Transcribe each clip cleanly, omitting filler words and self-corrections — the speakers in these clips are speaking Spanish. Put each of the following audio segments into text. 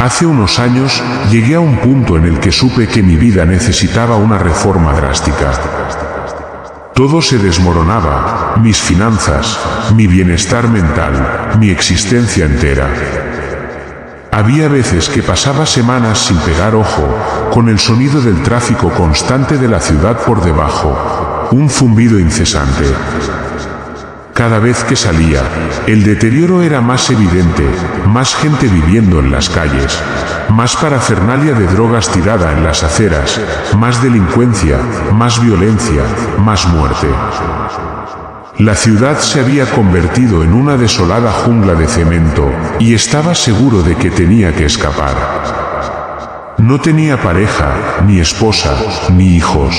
Hace unos años llegué a un punto en el que supe que mi vida necesitaba una reforma drástica. Todo se desmoronaba, mis finanzas, mi bienestar mental, mi existencia entera. Había veces que pasaba semanas sin pegar ojo, con el sonido del tráfico constante de la ciudad por debajo, un zumbido incesante. Cada vez que salía, el deterioro era más evidente, más gente viviendo en las calles, más parafernalia de drogas tirada en las aceras, más delincuencia, más violencia, más muerte. La ciudad se había convertido en una desolada jungla de cemento, y estaba seguro de que tenía que escapar. No tenía pareja, ni esposa, ni hijos.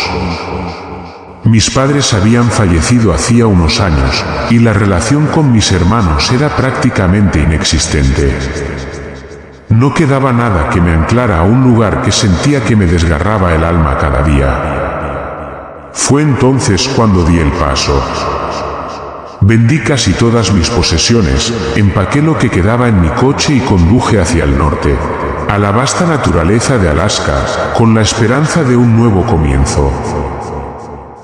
Mis padres habían fallecido hacía unos años, y la relación con mis hermanos era prácticamente inexistente. No quedaba nada que me anclara a un lugar que sentía que me desgarraba el alma cada día. Fue entonces cuando di el paso. Vendí casi todas mis posesiones, empaqué lo que quedaba en mi coche y conduje hacia el norte, a la vasta naturaleza de Alaska, con la esperanza de un nuevo comienzo.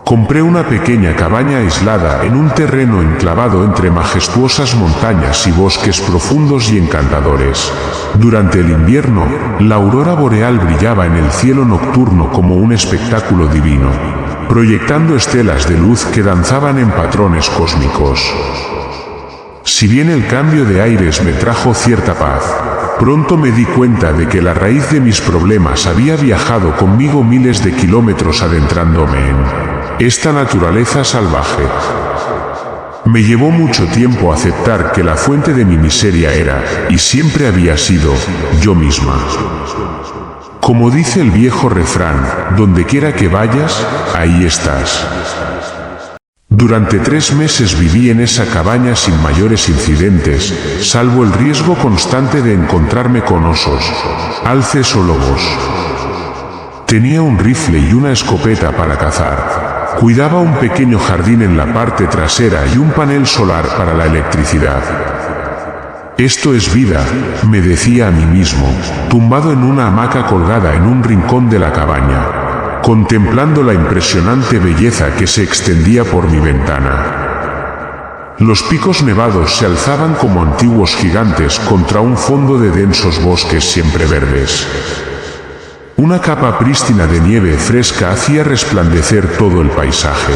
Compré una pequeña cabaña aislada en un terreno enclavado entre majestuosas montañas y bosques profundos y encantadores. Durante el invierno, la aurora boreal brillaba en el cielo nocturno como un espectáculo divino, proyectando estelas de luz que danzaban en patrones cósmicos. Si bien el cambio de aires me trajo cierta paz, pronto me di cuenta de que la raíz de mis problemas había viajado conmigo miles de kilómetros adentrándome en esta naturaleza salvaje. Me llevó mucho tiempo aceptar que la fuente de mi miseria era, y siempre había sido, yo misma. Como dice el viejo refrán, donde quiera que vayas, ahí estás. Durante 3 meses viví en esa cabaña sin mayores incidentes, salvo el riesgo constante de encontrarme con osos, alces o lobos. Tenía un rifle y una escopeta para cazar. Cuidaba un pequeño jardín en la parte trasera y un panel solar para la electricidad. Esto es vida, me decía a mí mismo, tumbado en una hamaca colgada en un rincón de la cabaña, contemplando la impresionante belleza que se extendía por mi ventana. Los picos nevados se alzaban como antiguos gigantes contra un fondo de densos bosques siempre verdes. Una capa prístina de nieve fresca hacía resplandecer todo el paisaje.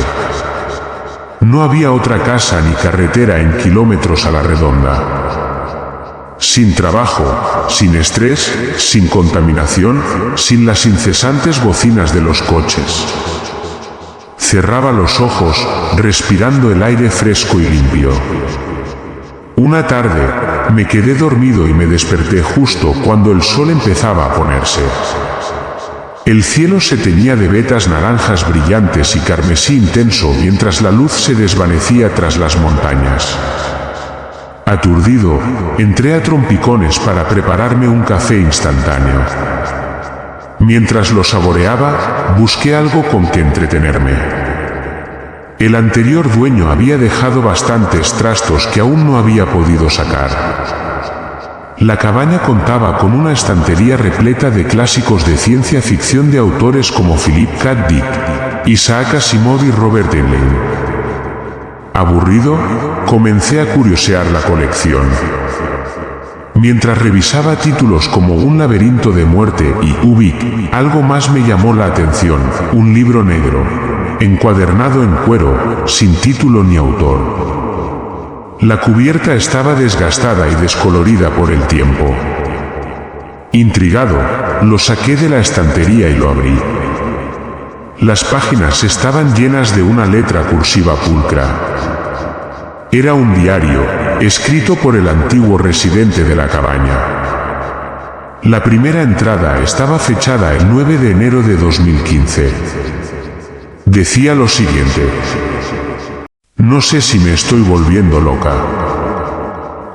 No había otra casa ni carretera en kilómetros a la redonda. Sin trabajo, sin estrés, sin contaminación, sin las incesantes bocinas de los coches. Cerraba los ojos, respirando el aire fresco y limpio. Una tarde, me quedé dormido y me desperté justo cuando el sol empezaba a ponerse. El cielo se teñía de vetas naranjas brillantes y carmesí intenso mientras la luz se desvanecía tras las montañas. Aturdido, entré a trompicones para prepararme un café instantáneo. Mientras lo saboreaba, busqué algo con que entretenerme. El anterior dueño había dejado bastantes trastos que aún no había podido sacar. La cabaña contaba con una estantería repleta de clásicos de ciencia ficción de autores como Philip K. Dick, Isaac Asimov y Robert Heinlein. Aburrido, comencé a curiosear la colección. Mientras revisaba títulos como Un laberinto de muerte y Ubik, algo más me llamó la atención, un libro negro, encuadernado en cuero, sin título ni autor. La cubierta estaba desgastada y descolorida por el tiempo. Intrigado, lo saqué de la estantería y lo abrí. Las páginas estaban llenas de una letra cursiva pulcra. Era un diario, escrito por el antiguo residente de la cabaña. La primera entrada estaba fechada el 9 de enero de 2015. Decía lo siguiente: no sé si me estoy volviendo loca.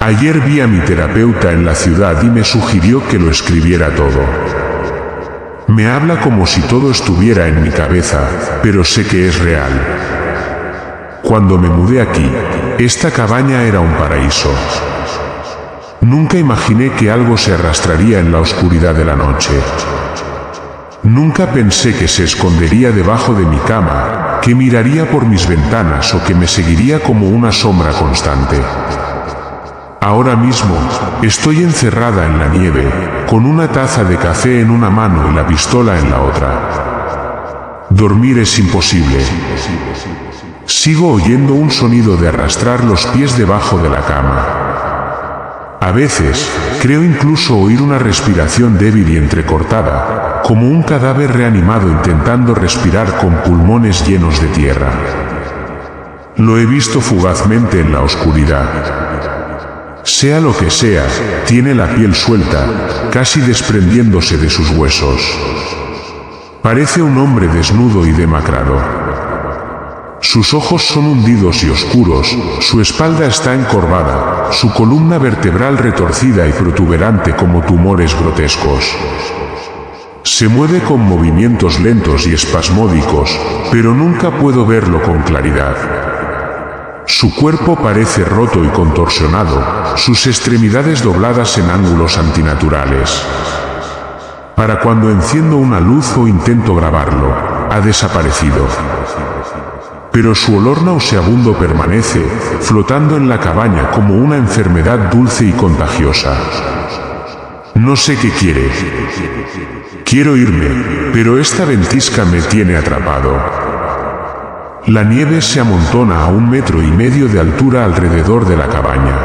Ayer vi a mi terapeuta en la ciudad y me sugirió que lo escribiera todo. Me habla como si todo estuviera en mi cabeza, pero sé que es real. Cuando me mudé aquí, esta cabaña era un paraíso. Nunca imaginé que algo se arrastraría en la oscuridad de la noche. Nunca pensé que se escondería debajo de mi cama, que miraría por mis ventanas o que me seguiría como una sombra constante. Ahora mismo, estoy encerrada en la nieve, con una taza de café en una mano y la pistola en la otra. Dormir es imposible. Sigo oyendo un sonido de arrastrar los pies debajo de la cama. A veces, creo incluso oír una respiración débil y entrecortada, como un cadáver reanimado intentando respirar con pulmones llenos de tierra. Lo he visto fugazmente en la oscuridad. Sea lo que sea, tiene la piel suelta, casi desprendiéndose de sus huesos. Parece un hombre desnudo y demacrado. Sus ojos son hundidos y oscuros, su espalda está encorvada, su columna vertebral retorcida y protuberante como tumores grotescos. Se mueve con movimientos lentos y espasmódicos, pero nunca puedo verlo con claridad. Su cuerpo parece roto y contorsionado, sus extremidades dobladas en ángulos antinaturales. Para cuando enciendo una luz o intento grabarlo, ha desaparecido. Pero su olor nauseabundo permanece, flotando en la cabaña como una enfermedad dulce y contagiosa. No sé qué quiere. Quiero irme, pero esta ventisca me tiene atrapado. La nieve se amontona a 1,5 metros de altura alrededor de la cabaña.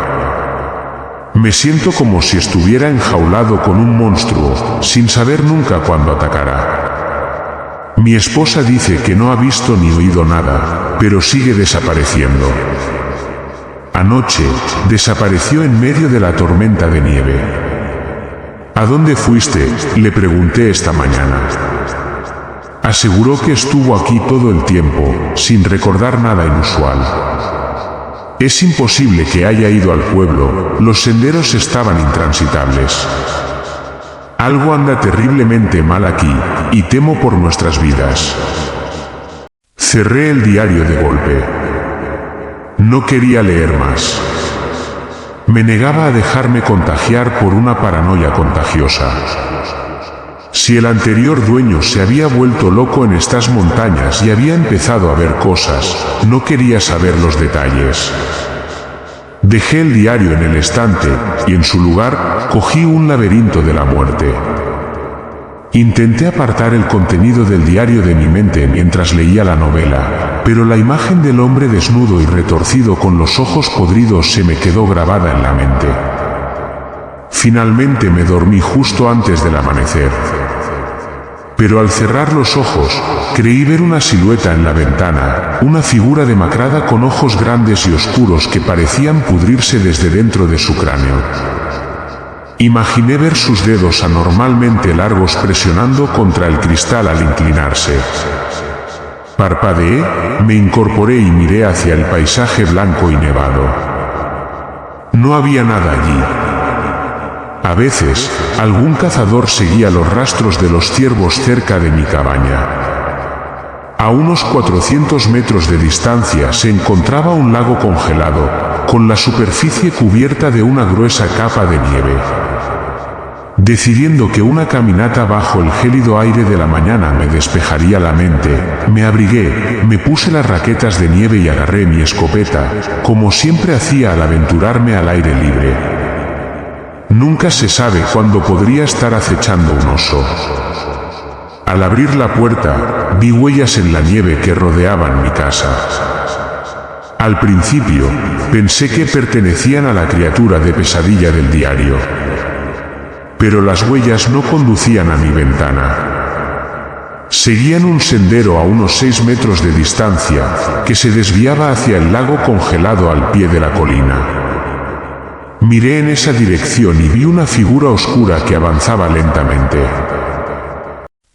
Me siento como si estuviera enjaulado con un monstruo, sin saber nunca cuándo atacará. Mi esposa dice que no ha visto ni oído nada, pero sigue desapareciendo. Anoche, desapareció en medio de la tormenta de nieve. ¿A dónde fuiste?, le pregunté esta mañana. Aseguró que estuvo aquí todo el tiempo, sin recordar nada inusual. Es imposible que haya ido al pueblo, los senderos estaban intransitables. Algo anda terriblemente mal aquí, y temo por nuestras vidas. Cerré el diario de golpe. No quería leer más. Me negaba a dejarme contagiar por una paranoia contagiosa. Si el anterior dueño se había vuelto loco en estas montañas y había empezado a ver cosas, no quería saber los detalles. Dejé el diario en el estante, y en su lugar, cogí un laberinto de la muerte. Intenté apartar el contenido del diario de mi mente mientras leía la novela, pero la imagen del hombre desnudo y retorcido con los ojos podridos se me quedó grabada en la mente. Finalmente me dormí justo antes del amanecer. Pero al cerrar los ojos, creí ver una silueta en la ventana, una figura demacrada con ojos grandes y oscuros que parecían pudrirse desde dentro de su cráneo. Imaginé ver sus dedos anormalmente largos presionando contra el cristal al inclinarse. Parpadeé, me incorporé y miré hacia el paisaje blanco y nevado. No había nada allí. A veces, algún cazador seguía los rastros de los ciervos cerca de mi cabaña. A unos 400 metros de distancia se encontraba un lago congelado, con la superficie cubierta de una gruesa capa de nieve. Decidiendo que una caminata bajo el gélido aire de la mañana me despejaría la mente, me abrigué, me puse las raquetas de nieve y agarré mi escopeta, como siempre hacía al aventurarme al aire libre. Nunca se sabe cuándo podría estar acechando un oso. Al abrir la puerta, vi huellas en la nieve que rodeaban mi casa. Al principio, pensé que pertenecían a la criatura de pesadilla del diario. Pero las huellas no conducían a mi ventana. Seguían un sendero a unos 6 metros de distancia, que se desviaba hacia el lago congelado al pie de la colina. Miré en esa dirección y vi una figura oscura que avanzaba lentamente.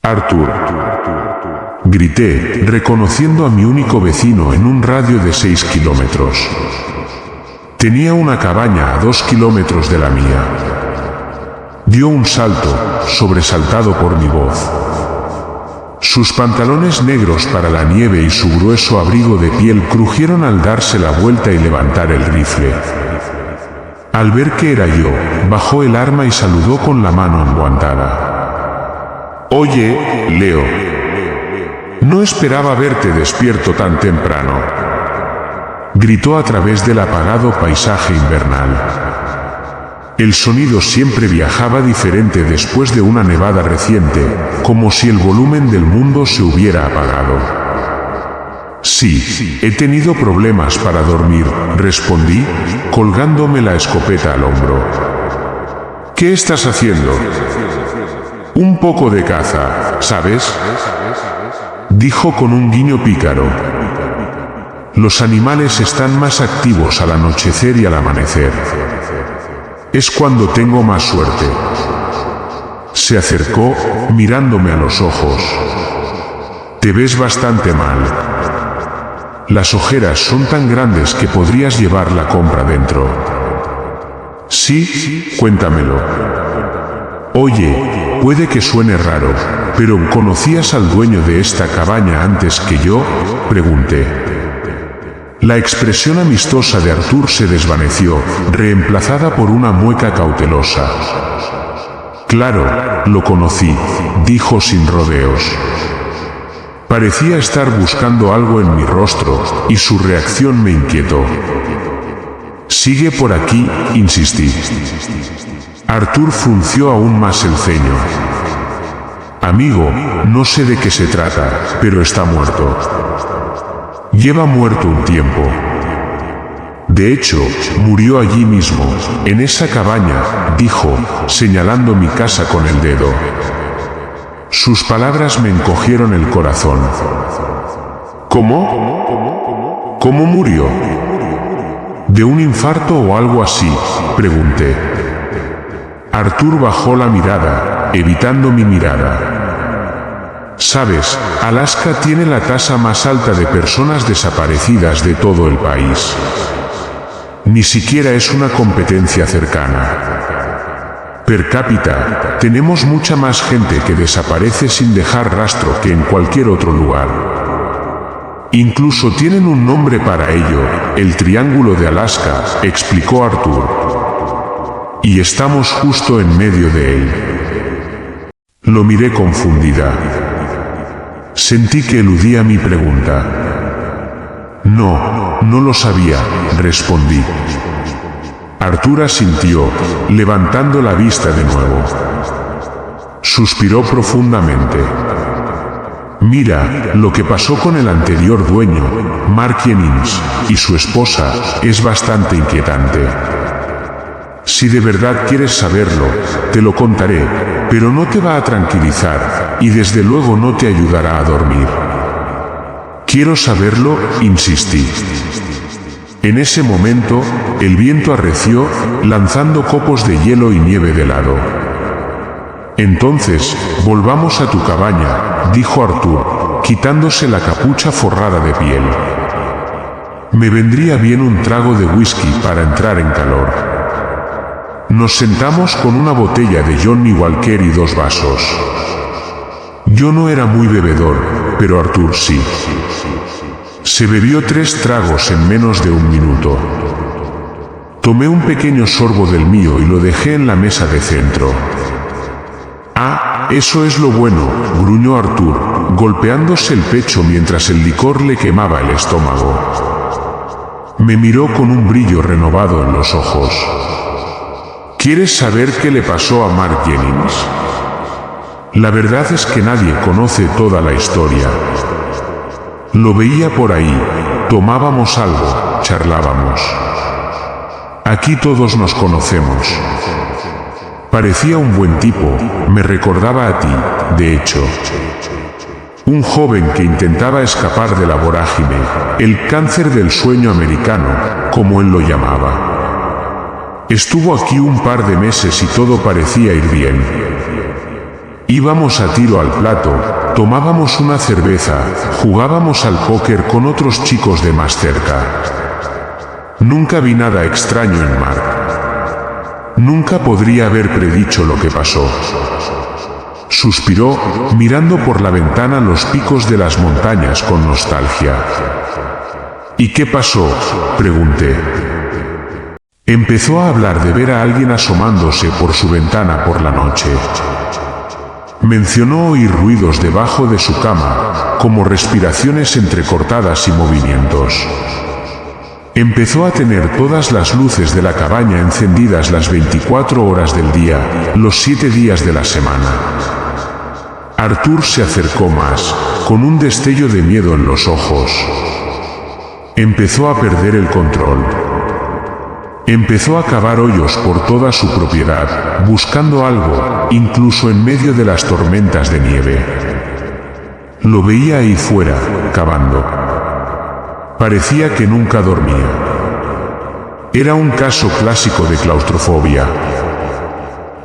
«Arthur», grité, reconociendo a mi único vecino en un radio de 6 kilómetros. Tenía una cabaña a 2 kilómetros de la mía. Dio un salto, sobresaltado por mi voz. Sus pantalones negros para la nieve y su grueso abrigo de piel crujieron al darse la vuelta y levantar el rifle. Al ver que era yo, bajó el arma y saludó con la mano enguantada. «Oye, Leo. No esperaba verte despierto tan temprano», gritó a través del apagado paisaje invernal. El sonido siempre viajaba diferente después de una nevada reciente, como si el volumen del mundo se hubiera apagado. «Sí, he tenido problemas para dormir», respondí, colgándome la escopeta al hombro. «¿Qué estás haciendo?» «Un poco de caza, ¿sabes?», dijo con un guiño pícaro. «Los animales están más activos al anochecer y al amanecer. Es cuando tengo más suerte». Se acercó, mirándome a los ojos. «Te ves bastante mal. Las ojeras son tan grandes que podrías llevar la compra dentro». «Sí, cuéntamelo». «Oye, puede que suene raro, pero ¿conocías al dueño de esta cabaña antes que yo?», pregunté. La expresión amistosa de Artur se desvaneció, reemplazada por una mueca cautelosa. «Claro, lo conocí», dijo sin rodeos. Parecía estar buscando algo en mi rostro, y su reacción me inquietó. «Sigue por aquí», insistí. Artur frunció aún más el ceño. «Amigo, no sé de qué se trata, pero está muerto. Lleva muerto un tiempo. De hecho, murió allí mismo, en esa cabaña», dijo, señalando mi casa con el dedo. Sus palabras me encogieron el corazón. «¿Cómo? ¿Cómo murió? ¿De un infarto o algo así?», pregunté. Artur bajó la mirada, evitando mi mirada. «Sabes, Alaska tiene la tasa más alta de personas desaparecidas de todo el país. Ni siquiera es una competencia cercana. Per cápita, tenemos mucha más gente que desaparece sin dejar rastro que en cualquier otro lugar. Incluso tienen un nombre para ello, el Triángulo de Alaska», explicó Artur. «Y estamos justo en medio de él». Lo miré confundida. Sentí que eludía mi pregunta. «No, no lo sabía», respondí. Artur asintió, levantando la vista de nuevo. Suspiró profundamente. «Mira, lo que pasó con el anterior dueño, Mark Jennings, y su esposa, es bastante inquietante. Si de verdad quieres saberlo, te lo contaré, pero no te va a tranquilizar, y desde luego no te ayudará a dormir». «Quiero saberlo», insistí. En ese momento, el viento arreció, lanzando copos de hielo y nieve de lado. «Entonces, volvamos a tu cabaña», dijo Artur, quitándose la capucha forrada de piel. «Me vendría bien un trago de whisky para entrar en calor». Nos sentamos con una botella de Johnny Walker y 2 vasos. Yo no era muy bebedor, pero Artur sí. Se bebió 3 tragos en menos de un minuto. Tomé un pequeño sorbo del mío y lo dejé en la mesa de centro. «Ah, eso es lo bueno», gruñó Artur, golpeándose el pecho mientras el licor le quemaba el estómago. Me miró con un brillo renovado en los ojos. «¿Quieres saber qué le pasó a Mark Jennings? La verdad es que nadie conoce toda la historia. Lo veía por ahí, tomábamos algo, charlábamos. Aquí todos nos conocemos. Parecía un buen tipo, me recordaba a ti, de hecho. Un joven que intentaba escapar de la vorágine, el cáncer del sueño americano, como él lo llamaba. Estuvo aquí un par de meses y todo parecía ir bien. Íbamos a tiro al plato, tomábamos una cerveza, jugábamos al póker con otros chicos de más cerca. Nunca vi nada extraño en Mark. Nunca podría haber predicho lo que pasó». Suspiró, mirando por la ventana los picos de las montañas con nostalgia. «¿Y qué pasó?», pregunté. Empezó a hablar de ver a alguien asomándose por su ventana por la noche. Mencionó oír ruidos debajo de su cama, como respiraciones entrecortadas y movimientos. Empezó a tener todas las luces de la cabaña encendidas las 24 horas del día, los 7 días de la semana. Arthur se acercó más, con un destello de miedo en los ojos. Empezó a perder el control. Empezó a cavar hoyos por toda su propiedad, buscando algo, incluso en medio de las tormentas de nieve. Lo veía ahí fuera, cavando. Parecía que nunca dormía. Era un caso clásico de claustrofobia.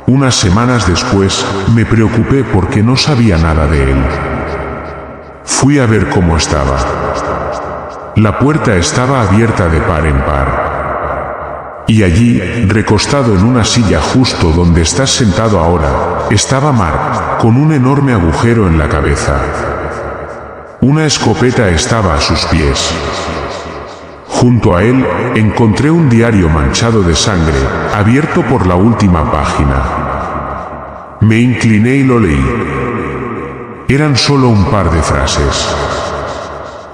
Unas semanas después, me preocupé porque no sabía nada de él. Fui a ver cómo estaba. La puerta estaba abierta de par en par. Y allí, recostado en una silla justo donde estás sentado ahora, estaba Mark, con un enorme agujero en la cabeza. Una escopeta estaba a sus pies. Junto a él, encontré un diario manchado de sangre, abierto por la última página. Me incliné y lo leí. Eran solo un par de frases.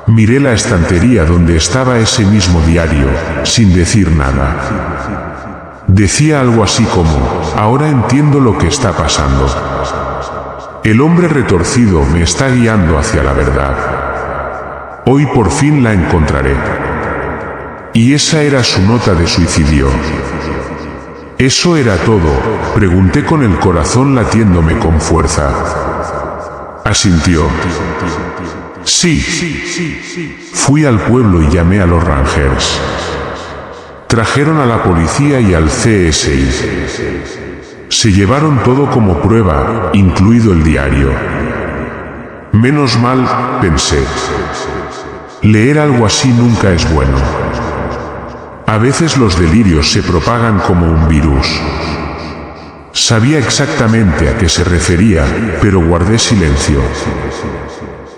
Miré la estantería donde estaba ese mismo diario, sin decir nada. Decía algo así como, ahora entiendo lo que está pasando. El hombre retorcido me está guiando hacia la verdad. Hoy por fin la encontraré. Y esa era su nota de suicidio. ¿Eso era todo?, pregunté con el corazón latiéndome con fuerza. Asintió. Sí. Fui al pueblo y llamé a los Rangers. Trajeron a la policía y al CSI. Se llevaron todo como prueba, incluido el diario. Menos mal, pensé. Leer algo así nunca es bueno. A veces los delirios se propagan como un virus. Sabía exactamente a qué se refería, pero guardé silencio.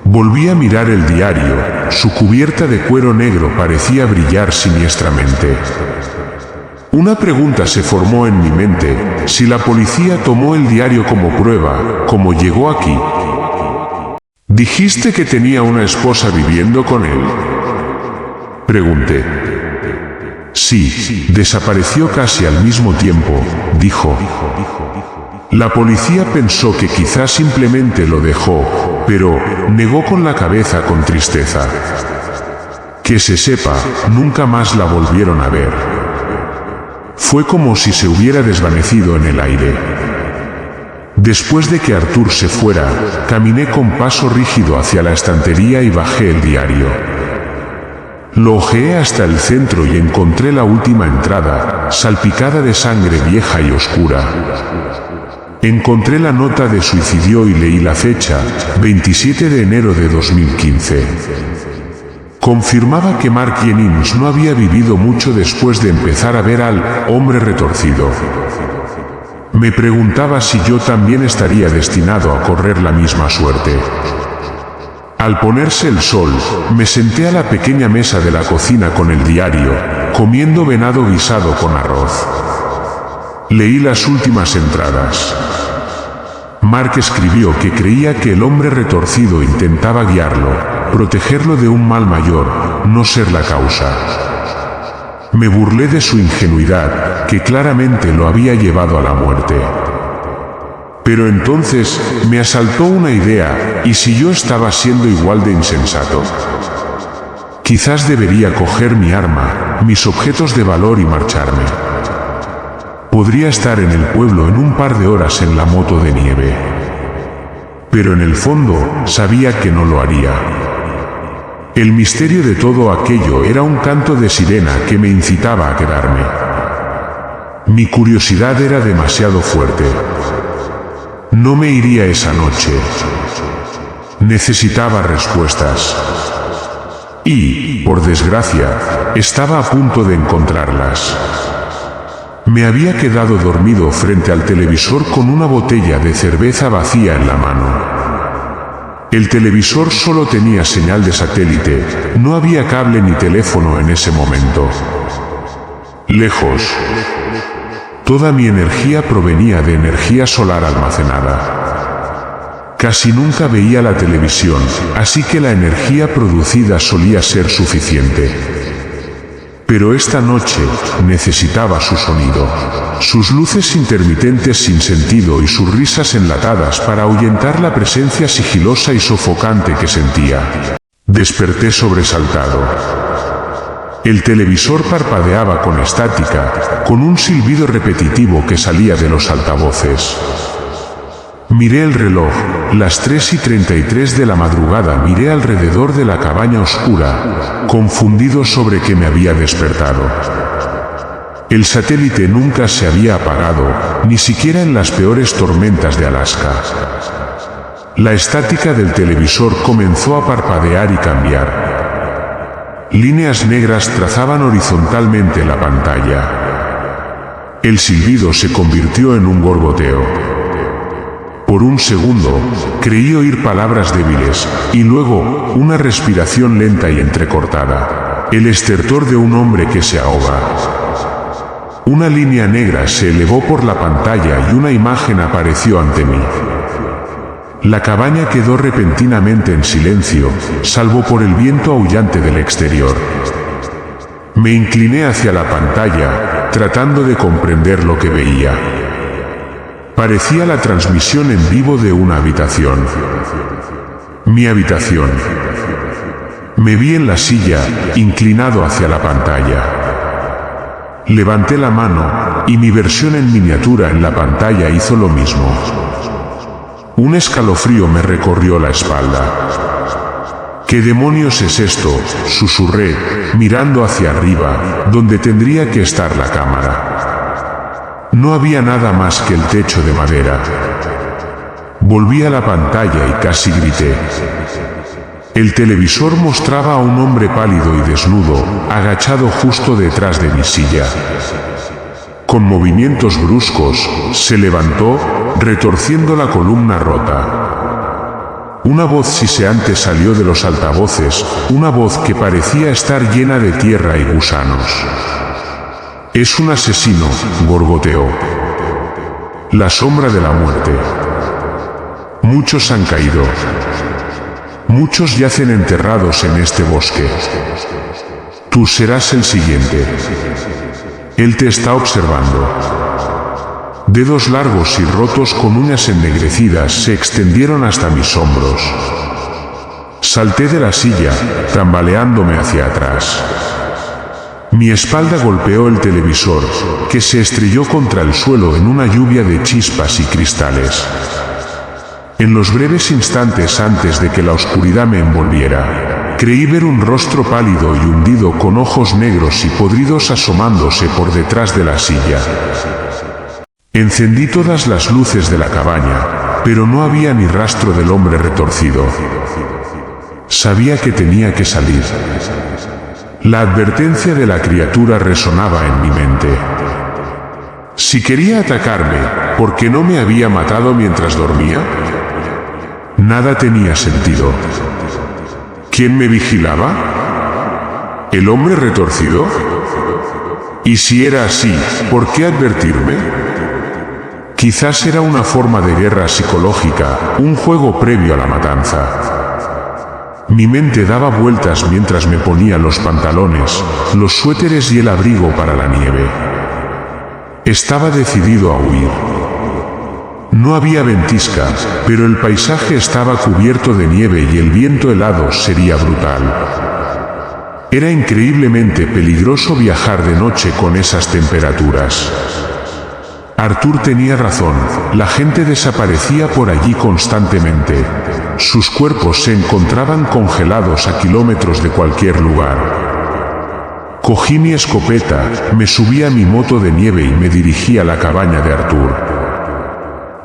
Volví a mirar el diario, su cubierta de cuero negro parecía brillar siniestramente. Una pregunta se formó en mi mente, si la policía tomó el diario como prueba, ¿cómo llegó aquí? ¿Dijiste que tenía una esposa viviendo con él?, pregunté. Sí, desapareció casi al mismo tiempo, dijo. La policía pensó que quizás simplemente lo dejó, pero negó con la cabeza con tristeza. Que se sepa, nunca más la volvieron a ver. Fue como si se hubiera desvanecido en el aire. Después de que Arthur se fuera, caminé con paso rígido hacia la estantería y bajé el diario. Lo hojeé hasta el centro y encontré la última entrada, salpicada de sangre vieja y oscura. Encontré la nota de suicidio y leí la fecha, 27 de enero de 2015. Confirmaba que Mark Jennings no había vivido mucho después de empezar a ver al hombre retorcido. Me preguntaba si yo también estaría destinado a correr la misma suerte. Al ponerse el sol, me senté a la pequeña mesa de la cocina con el diario, comiendo venado guisado con arroz. Leí las últimas entradas. Mark escribió que creía que el hombre retorcido intentaba guiarlo, protegerlo de un mal mayor, no ser la causa. Me burlé de su ingenuidad, que claramente lo había llevado a la muerte. Pero entonces, me asaltó una idea, ¿y si yo estaba siendo igual de insensato? Quizás debería coger mi arma, mis objetos de valor y marcharme. Podría estar en el pueblo en un par de horas en la moto de nieve. Pero en el fondo, sabía que no lo haría. El misterio de todo aquello era un canto de sirena que me incitaba a quedarme. Mi curiosidad era demasiado fuerte. No me iría esa noche. Necesitaba respuestas. Y, por desgracia, estaba a punto de encontrarlas. Me había quedado dormido frente al televisor con una botella de cerveza vacía en la mano. El televisor solo tenía señal de satélite, no había cable ni teléfono en ese momento. lejos. Toda mi energía provenía de energía solar almacenada. Casi nunca veía la televisión, así que la energía producida solía ser suficiente. Pero esta noche necesitaba su sonido, sus luces intermitentes sin sentido y sus risas enlatadas para ahuyentar la presencia sigilosa y sofocante que sentía. Desperté sobresaltado. El televisor parpadeaba con estática, con un silbido repetitivo que salía de los altavoces. Miré el reloj, las 3:33 de la madrugada. Miré alrededor de la cabaña oscura, confundido sobre qué me había despertado. El satélite nunca se había apagado, ni siquiera en las peores tormentas de Alaska. La estática del televisor comenzó a parpadear y cambiar. Líneas negras trazaban horizontalmente la pantalla. El silbido se convirtió en un gorgoteo. Por un segundo, creí oír palabras débiles, y luego, una respiración lenta y entrecortada. El estertor de un hombre que se ahoga. Una línea negra se elevó por la pantalla y una imagen apareció ante mí. La cabaña quedó repentinamente en silencio, salvo por el viento aullante del exterior. Me incliné hacia la pantalla, tratando de comprender lo que veía. Parecía la transmisión en vivo de una habitación. Mi habitación. Me vi en la silla, inclinado hacia la pantalla. Levanté la mano, y mi versión en miniatura en la pantalla hizo lo mismo. Un escalofrío me recorrió la espalda. ¿Qué demonios es esto?, susurré, mirando hacia arriba, donde tendría que estar la cámara. No había nada más que el techo de madera. Volví a la pantalla y casi grité. El televisor mostraba a un hombre pálido y desnudo, agachado justo detrás de mi silla. Con movimientos bruscos, se levantó, retorciendo la columna rota. Una voz siseante salió de los altavoces, una voz que parecía estar llena de tierra y gusanos. «Es un asesino», gorgoteó. «La sombra de la muerte. Muchos han caído. Muchos yacen enterrados en este bosque. Tú serás el siguiente. Él te está observando». Dedos largos y rotos con uñas ennegrecidas se extendieron hasta mis hombros. Salté de la silla, tambaleándome hacia atrás. Mi espalda golpeó el televisor, que se estrelló contra el suelo en una lluvia de chispas y cristales. En los breves instantes antes de que la oscuridad me envolviera, creí ver un rostro pálido y hundido con ojos negros y podridos asomándose por detrás de la silla. Encendí todas las luces de la cabaña, pero no había ni rastro del hombre retorcido. Sabía que tenía que salir. La advertencia de la criatura resonaba en mi mente. Si quería atacarme, ¿por qué no me había matado mientras dormía? Nada tenía sentido. ¿Quién me vigilaba? ¿El hombre retorcido? Y si era así, ¿por qué advertirme? Quizás era una forma de guerra psicológica, un juego previo a la matanza. Mi mente daba vueltas mientras me ponía los pantalones, los suéteres y el abrigo para la nieve. Estaba decidido a huir. No había ventisca, pero el paisaje estaba cubierto de nieve y el viento helado sería brutal. Era increíblemente peligroso viajar de noche con esas temperaturas. Arthur tenía razón, la gente desaparecía por allí constantemente. Sus cuerpos se encontraban congelados a kilómetros de cualquier lugar. Cogí mi escopeta, me subí a mi moto de nieve y me dirigí a la cabaña de Arthur.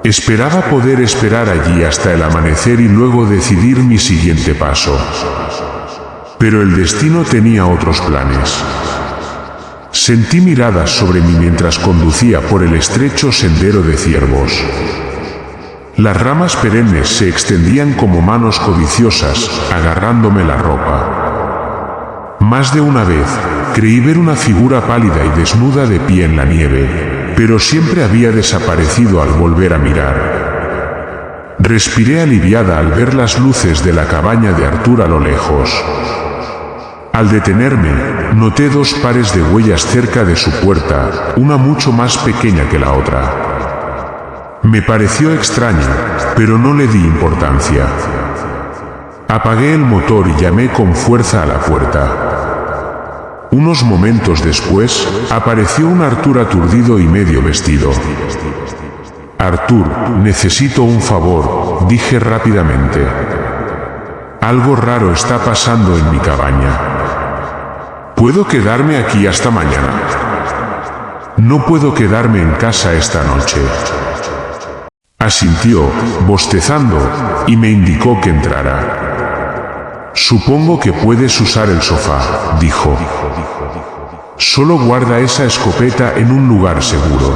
Esperaba poder esperar allí hasta el amanecer y luego decidir mi siguiente paso. Pero el destino tenía otros planes. Sentí miradas sobre mí mientras conducía por el estrecho sendero de ciervos. Las ramas perennes se extendían como manos codiciosas, agarrándome la ropa. Más de una vez, creí ver una figura pálida y desnuda de pie en la nieve, pero siempre había desaparecido al volver a mirar. Respiré aliviada al ver las luces de la cabaña de Arthur a lo lejos. Al detenerme, noté 2 pares de huellas cerca de su puerta, una mucho más pequeña que la otra. Me pareció extraño, pero no le di importancia. Apagué el motor y llamé con fuerza a la puerta. Unos momentos después, apareció un Arthur aturdido y medio vestido. «Arthur, necesito un favor», dije rápidamente. «Algo raro está pasando en mi cabaña. ¿Puedo quedarme aquí hasta mañana?» «No puedo quedarme en casa esta noche». Asintió, bostezando, y me indicó que entrara. «Supongo que puedes usar el sofá», dijo. «Solo guarda esa escopeta en un lugar seguro».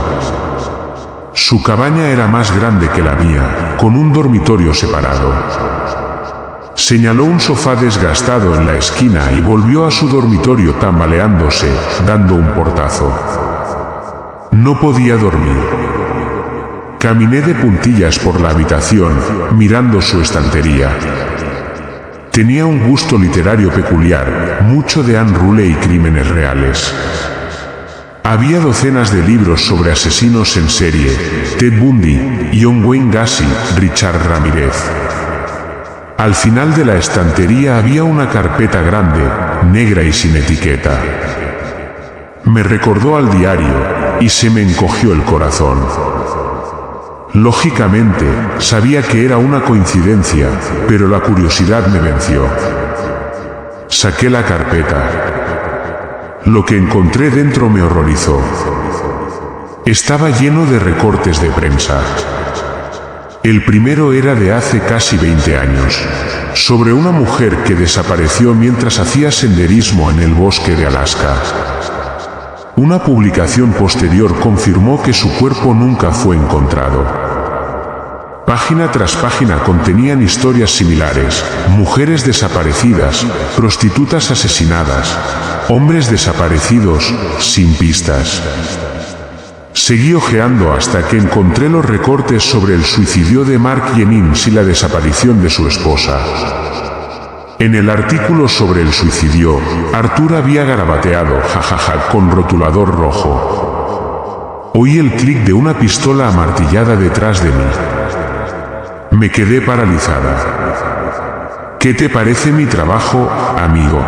Su cabaña era más grande que la mía, con un dormitorio separado. Señaló un sofá desgastado en la esquina y volvió a su dormitorio tambaleándose, dando un portazo. No podía dormir. Caminé de puntillas por la habitación, mirando su estantería. Tenía un gusto literario peculiar, mucho de Anne Rule y crímenes reales. Había docenas de libros sobre asesinos en serie, Ted Bundy, John Wayne Gacy, Richard Ramírez. Al final de la estantería había una carpeta grande, negra y sin etiqueta. Me recordó al diario, y se me encogió el corazón. Lógicamente, sabía que era una coincidencia, pero la curiosidad me venció. Saqué la carpeta. Lo que encontré dentro me horrorizó. Estaba lleno de recortes de prensa. El primero era de hace casi 20 años, sobre una mujer que desapareció mientras hacía senderismo en el bosque de Alaska. Una publicación posterior confirmó que su cuerpo nunca fue encontrado. Página tras página contenían historias similares: mujeres desaparecidas, prostitutas asesinadas, hombres desaparecidos, sin pistas. Seguí hojeando hasta que encontré los recortes sobre el suicidio de Mark Jennings y la desaparición de su esposa. En el artículo sobre el suicidio, Arthur había garabateado jajaja con rotulador rojo. Oí el clic de una pistola amartillada detrás de mí. Me quedé paralizada. ¿Qué te parece mi trabajo, amigo?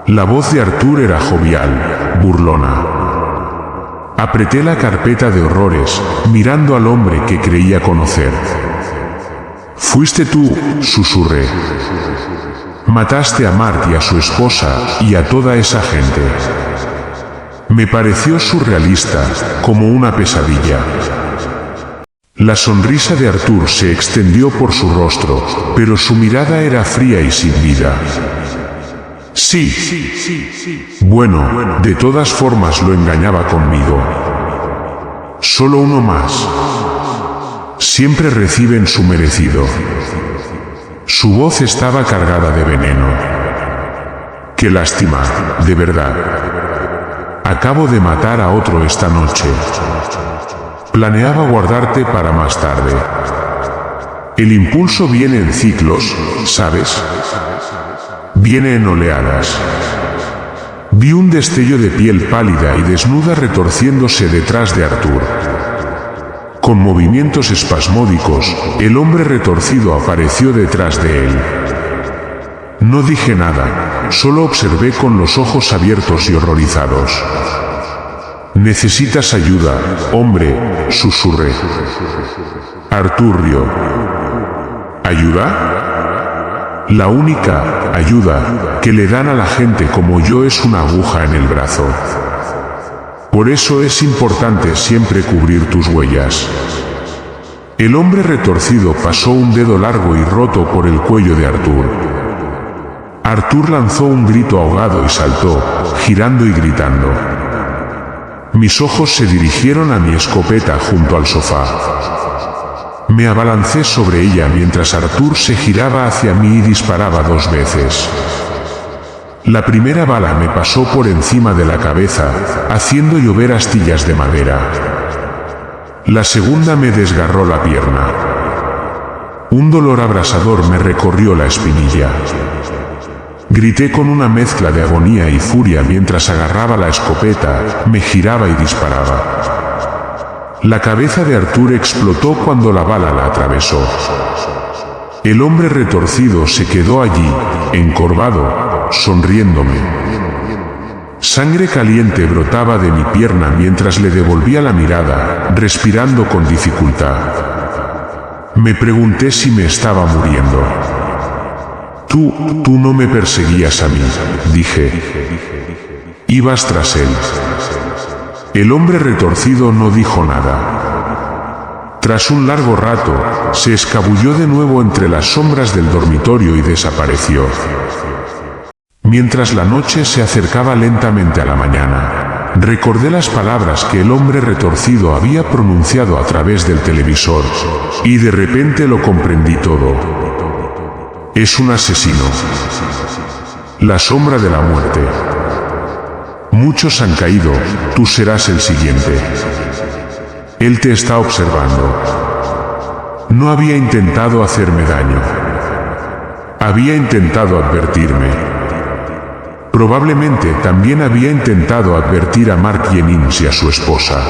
La voz de Arthur era jovial, burlona. Apreté la carpeta de horrores, mirando al hombre que creía conocer. «Fuiste tú», susurré. «Mataste a Mark y a su esposa y a toda esa gente». Me pareció surrealista, como una pesadilla. La sonrisa de Arthur se extendió por su rostro, pero su mirada era fría y sin vida. Sí. Bueno, de todas formas lo engañaba conmigo. Solo uno más. Siempre reciben su merecido. Su voz estaba cargada de veneno. Qué lástima, de verdad. Acabo de matar a otro esta noche. Planeaba guardarte para más tarde. El impulso viene en ciclos, ¿sabes? Viene en oleadas. Vi un destello de piel pálida y desnuda retorciéndose detrás de Arthur. Con movimientos espasmódicos, el hombre retorcido apareció detrás de él. No dije nada, solo observé con los ojos abiertos y horrorizados. «Necesitas ayuda, hombre», susurré. Arthur rió. ¿Ayuda? La única ayuda que le dan a la gente como yo es una aguja en el brazo. Por eso es importante siempre cubrir tus huellas. El hombre retorcido pasó un dedo largo y roto por el cuello de Arthur. Arthur lanzó un grito ahogado y saltó, girando y gritando. Mis ojos se dirigieron a mi escopeta junto al sofá. Me abalancé sobre ella mientras Arthur se giraba hacia mí y disparaba 2 veces. La primera bala me pasó por encima de la cabeza, haciendo llover astillas de madera. La segunda me desgarró la pierna. Un dolor abrasador me recorrió la espinilla. Grité con una mezcla de agonía y furia mientras agarraba la escopeta, me giraba y disparaba. La cabeza de Arthur explotó cuando la bala la atravesó. El hombre retorcido se quedó allí, encorvado, sonriéndome. Sangre caliente brotaba de mi pierna mientras le devolvía la mirada, respirando con dificultad. Me pregunté si me estaba muriendo. Tú no me perseguías a mí, dije. Ibas tras él. El hombre retorcido no dijo nada. Tras un largo rato, se escabulló de nuevo entre las sombras del dormitorio y desapareció. Mientras la noche se acercaba lentamente a la mañana, recordé las palabras que el hombre retorcido había pronunciado a través del televisor, y de repente lo comprendí todo. Es un asesino. La sombra de la muerte. Muchos han caído, tú serás el siguiente. Él te está observando. No había intentado hacerme daño. Había intentado advertirme. Probablemente también había intentado advertir a Mark Jennings y a su esposa.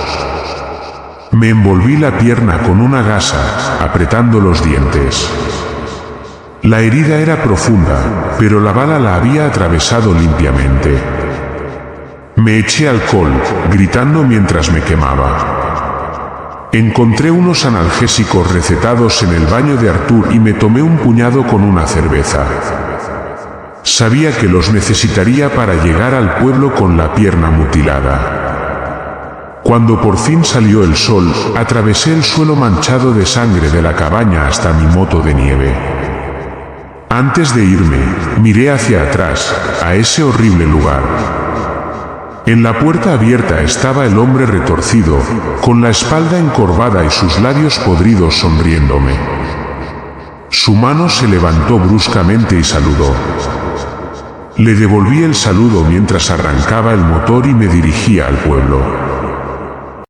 Me envolví la pierna con una gasa, apretando los dientes. La herida era profunda, pero la bala la había atravesado limpiamente. Me eché alcohol, gritando mientras me quemaba. Encontré unos analgésicos recetados en el baño de Arthur y me tomé un puñado con una cerveza. Sabía que los necesitaría para llegar al pueblo con la pierna mutilada. Cuando por fin salió el sol, atravesé el suelo manchado de sangre de la cabaña hasta mi moto de nieve. Antes de irme, miré hacia atrás, a ese horrible lugar. En la puerta abierta estaba el hombre retorcido, con la espalda encorvada y sus labios podridos sonriéndome. Su mano se levantó bruscamente y saludó. Le devolví el saludo mientras arrancaba el motor y me dirigía al pueblo.